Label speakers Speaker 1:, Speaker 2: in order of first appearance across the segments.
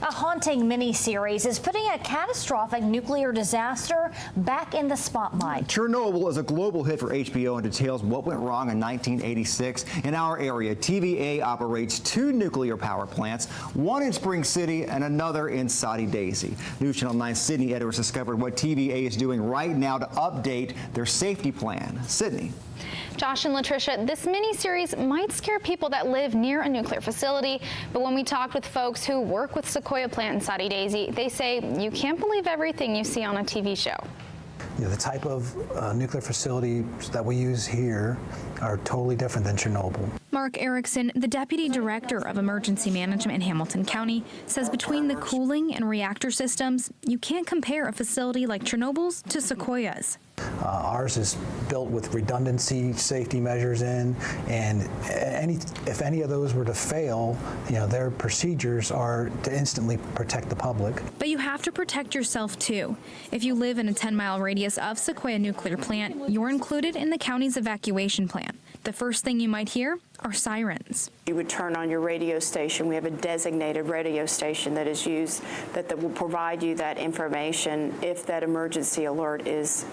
Speaker 1: A haunting mini-series is putting a catastrophic nuclear disaster back in the spotlight.
Speaker 2: Chernobyl is a global hit for HBO and details what went wrong in 1986. In our area, TVA operates 2 nuclear power plants, one in Spring City and another in Saudi Daisy. News Channel 9 Sydney editors discovered what TVA is doing right now to update their safety plan. Sydney.
Speaker 3: Josh and Latricia, this mini-series might scare people that live near a nuclear facility, but when we talked with folks who work with Sequoyah plant in Saudi Daisy, they say you can't believe everything you see on a TV show.
Speaker 4: You know, the type of nuclear facilities that we use here are totally different than Chernobyl.
Speaker 5: Mark Erickson, the Deputy Director of Emergency Management in Hamilton County, says between the cooling and reactor systems, you can't compare a facility like Chernobyl's to Sequoiah's.
Speaker 4: Ours is built with redundancy safety measures in, and if any of those were to fail, you know, their procedures are to instantly protect the public.
Speaker 5: But you have to protect yourself too. If you live in a 10-mile radius of Sequoyah nuclear plant, you're included in the county's evacuation plan. The first thing you might hear are sirens.
Speaker 6: You would turn on your radio station. We have a designated radio station that is used that will provide you that information if that emergency alert is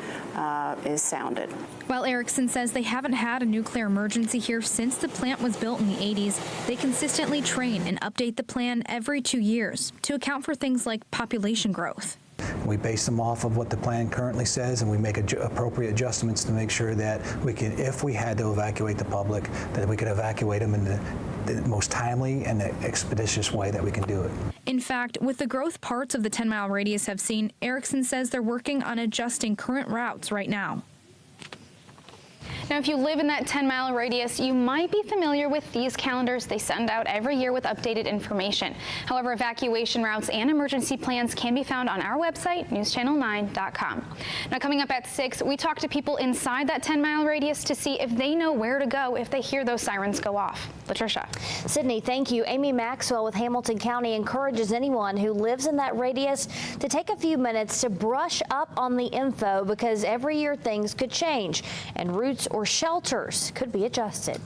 Speaker 6: sounded.
Speaker 5: While Erickson says they haven't had a nuclear emergency here since the plant was built in the 80s, they consistently train and update the plan every 2 years to account for things like population growth.
Speaker 4: We base them off of what the plan currently says, and we make appropriate adjustments to make sure that we can, if we had to evacuate the public, that we could evacuate them in the most timely and expeditious way that we can do it.
Speaker 5: In fact, with the growth parts of the 10-mile radius have seen, Erickson says they're working on adjusting current routes right now.
Speaker 3: Now, if you live in that 10-mile radius, you might be familiar with these calendars they send out every year with updated information. However, evacuation routes and emergency plans can be found on our website, newschannel9.com. Now, coming up at 6, we talk to people inside that 10-mile radius to see if they know where to go if they hear those sirens go off. Latricia.
Speaker 1: Sydney, thank you. Amy Maxwell with Hamilton County encourages anyone who lives in that radius to take a few minutes to brush up on the info because every year things could change and routes or shelters could be adjusted.